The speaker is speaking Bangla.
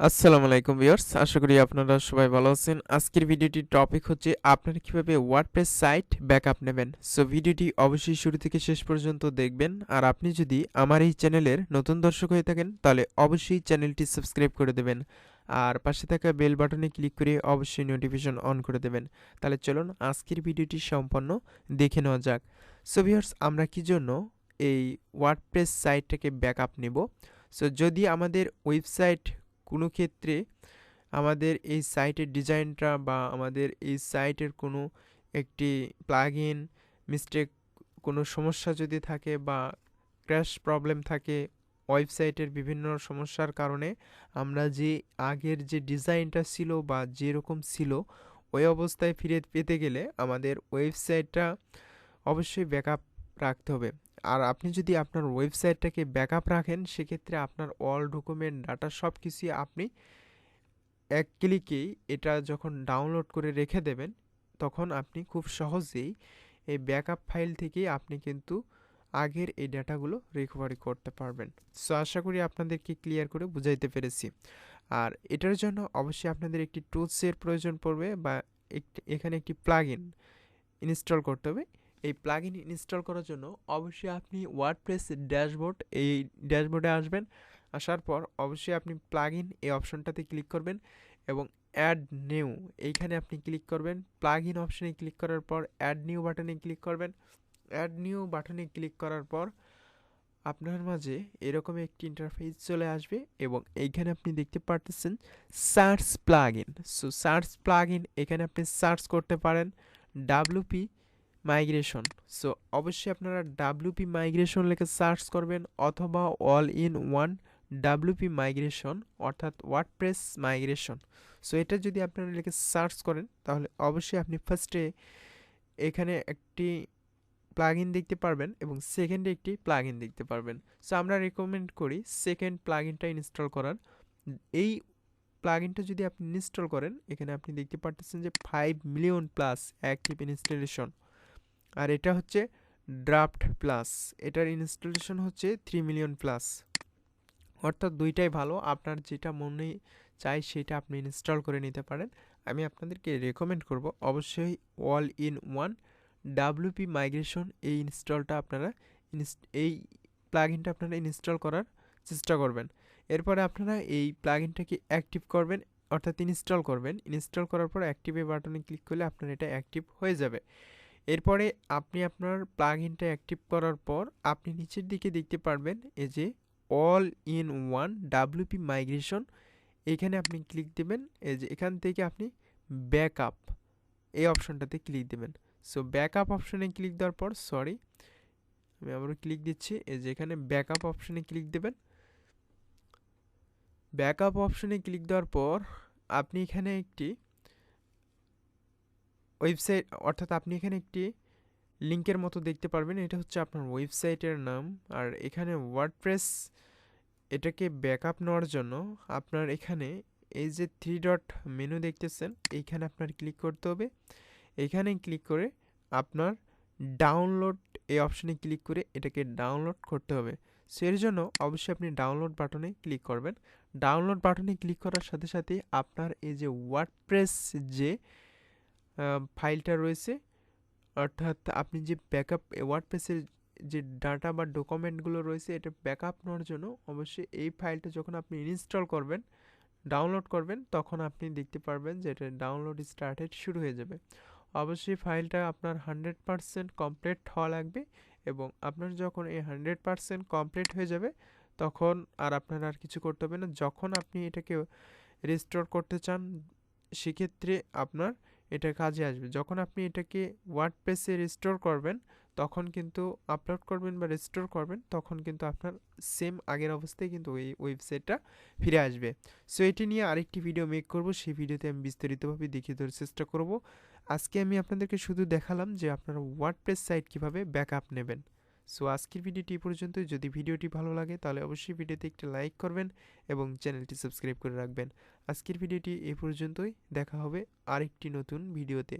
আসসালামু আলাইকুম ভিউয়ার্স, আশা করি আপনারা সবাই ভালো আছেন। আজকের ভিডিওটির টপিক হচ্ছে আপনারা কিভাবে ওয়ার্ডপ্রেস সাইট ব্যাকআপ নেবেন। সো ভিডিওটি অবশ্যই শুরু থেকে শেষ পর্যন্ত দেখবেন। আর আপনি যদি আমার এই চ্যানেলের নতুন দর্শক হয়ে থাকেন তাহলে অবশ্যই চ্যানেলটি সাবস্ক্রাইব করে দেবেন। আর পাশে থাকা বেল বাটনে ক্লিক করে অবশ্যই নোটিফিকেশন অন করে দেবেন। তাহলে চলুন আজকের ভিডিওটি সম্পন্ন দেখে নেওয়া যাক। সো ভিউয়ার্স, আমরা কি জন্য এই ওয়ার্ডপ্রেস সাইটটাকে ব্যাকআপ নেব? সো যদি আমাদের ওয়েবসাইট কোনো ক্ষেত্রে আমাদের এই সাইটের ডিজাইনটা বা আমাদের এই সাইটের কোনো একটি প্লাগইন মিস্টেক, কোনো সমস্যা যদি থাকে বা ক্র্যাশ প্রবলেম থাকে, ওয়েবসাইটের বিভিন্ন সমস্যার কারণে আমরা যে আগের যে ডিজাইনটা ছিল বা যেরকম ছিল ওই অবস্থায় ফিরে পেতে গেলে আমাদের ওয়েবসাইটটা অবশ্যই ব্যাকআপ রাখতে হবে। আর আপনি যদি আপনার ওয়েবসাইটটাকে ব্যাকআপ রাখেন সেক্ষেত্রে আপনার অল ডকুমেন্ট ডাটা সব কিছুই আপনি এক ক্লিকেই এটা যখন ডাউনলোড করে রেখে দেবেন তখন আপনি খুব সহজেই এই ব্যাকআপ ফাইল থেকেই আপনি কিন্তু আগের এই ডাটাগুলো রিকভারি করতে পারবেন। সো আশা করি আপনাদেরকে ক্লিয়ার করে বুঝাইতে পেরেছি। আর এটার জন্য অবশ্যই আপনাদের একটি টুলসের প্রয়োজন পড়বে বা এখানে একটি প্লাগইন ইনস্টল করতে হবে। এই প্লাগইন ইনস্টল করার জন্য অবশ্যই আপনি ওয়ার্ডপ্রেস এই ড্যাশবোর্ডে আসবেন। আসার পর অবশ্যই আপনি প্লাগইন এই অপশনটাতে ক্লিক করবেন এবং অ্যাড নিউ এইখানে আপনি ক্লিক করবেন। প্লাগইন অপশনে ক্লিক করার পর অ্যাড নিউ বাটনে ক্লিক করবেন। অ্যাড নিউ বাটনে ক্লিক করার পর আপনার মাঝে এরকম একটি ইন্টারফেস চলে আসবে এবং এইখানে আপনি দেখতে পারতেছেন search plugin. So search plugin এখানে আপনি সার্চ করতে পারেন ডাব্লিউপি মাইগ্রেশন। সো অবশ্যই আপনারা ডাব্লিউপি মাইগ্রেশন লিখে সার্চ করবেন অথবা all in one WP migration অর্থাৎ ওয়ার্ডপ্রেস মাইগ্রেশন। সো এটা যদি আপনারা লিখে সার্চ করেন তাহলে অবশ্যই আপনি ফার্স্টে এখানে একটি প্লাগইন দেখতে পারবেন এবং সেকেন্ডে একটি প্লাগইন দেখতে পারবেন। সো আমরা রেকমেন্ড করি সেকেন্ড প্লাগইনটা ইনস্টল করার। এই প্লাগইনটা যদি আপনি ইনস্টল করেন এখানে আপনি দেখতে পারতেছেন যে 5 মিলিয়ন প্লাস অ্যাক্টিভ ইনস্টলেশন। আর এটা হচ্ছে ড্রাফট প্লাস, এটার ইনস্টলেশন হচ্ছে 3 মিলিয়ন প্লাস। অর্থাৎ দুইটাই ভালো, আপনার যেটা মনে চাই সেটা আপনি ইনস্টল করে নিতে পারেন। আমি আপনাদেরকে রেকমেন্ড করব অবশ্যই all in one WP migration এই ইনস্টলটা আপনারা এই প্লাগইনটা আপনারা ইনস্টল করার চেষ্টা করবেন। এরপরে আপনারা এই প্লাগইনটাকে অ্যাক্টিভ করবেন অর্থাৎ ইনস্টল করবেন। ইনস্টল করার পর অ্যাক্টিভ এই বাটনে ক্লিক করলে আপনার এটা অ্যাক্টিভ হয়ে যাবে। এরপরে আপনি আপনার প্লাগইনটা অ্যাক্টিভ করার পর আপনি নিচের দিকে দেখতে পারবেন এই যে all in one WP migration, এখানে আপনি ক্লিক দেবেন। এই যে এখান থেকে আপনি ব্যাকআপ এই অপশনটাতে ক্লিক দেবেন। সো ব্যাকআপ অপশনে ক্লিক দেওয়ার পর আমি আবারও ক্লিক দিচ্ছি। এই যে এখানে ব্যাকআপ অপশনে ক্লিক দেবেন। ব্যাকআপ অপশনে ক্লিক দেওয়ার পর আপনি এখানে একটি ওয়েবসাইট অর্থাৎ আপনি এখানে একটি লিঙ্কের মতো দেখতে পারবেন, এটা হচ্ছে আপনার ওয়েবসাইটের নাম। আর এখানে ওয়ার্ডপ্রেস এটাকে ব্যাকআপ নেওয়ার জন্য আপনার এখানে এই যে 3 ডট মেনু দেখতেছেন এইখানে আপনার ক্লিক করতে হবে। এখানে ক্লিক করে আপনার ডাউনলোড এই অপশনে ক্লিক করে এটাকে ডাউনলোড করতে হবে। সো এর জন্য অবশ্যই আপনি ডাউনলোড বাটনে ক্লিক করবেন। ডাউনলোড বাটনে ক্লিক করার সাথে সাথে আপনার এই যে ওয়ার্ডপ্রেস যে ফাইলটা রয়েছে অর্থাৎ আপনি যে ব্যাকআপ ওয়ার্ডপ্রেসের যে ডাটা বা ডকুমেন্টগুলো রয়েছে এটা ব্যাকআপ নেওয়ার জন্য অবশ্যই এই ফাইলটা যখন আপনি ইনস্টল করবেন ডাউনলোড করবেন তখন আপনি দেখতে পারবেন যে এটা ডাউনলোড স্টার্টেড শুরু হয়ে যাবে। অবশ্যই ফাইলটা আপনার 100% কমপ্লিট হওয়া লাগবে এবং আপনার যখন এই 100% কমপ্লিট হয়ে যাবে তখন আর আপনার আর কিছু করতে হবে না। যখন আপনি এটাকে রিস্টোর করতে চান সেক্ষেত্রে আপনার এটা কাজে আসবে। যখন আপনি এটাকে ওয়ার্ডপ্রেসে রিস্টোর করবেন তখন কিন্তু আপলোড করবেন বা রিস্টোর করবেন তখন কিন্তু আপনার সেম আগের অবস্থায় কিন্তু ওই ওয়েবসাইটটা ফিরে আসবে। সো এটি নিয়ে আরেকটি ভিডিও মেক করব, সেই ভিডিওতে আমি বিস্তারিতভাবে দেখিয়ে দেওয়ার চেষ্টা করব। আজকে আমি আপনাদেরকে শুধু দেখালাম যে আপনারা ওয়ার্ডপ্রেস সাইট কীভাবে ব্যাকআপ নেবেন। সো আজকের ভিডিওটি এই পর্যন্তই। যদি ভিডিওটি ভালো লাগে তাহলে অবশ্যই ভিডিওতে একটি লাইক করবেন এবং চ্যানেলটি সাবস্ক্রাইব করে রাখবেন। আজকের ভিডিওটি এই পর্যন্তই, দেখা হবে আরেকটি নতুন ভিডিওতে।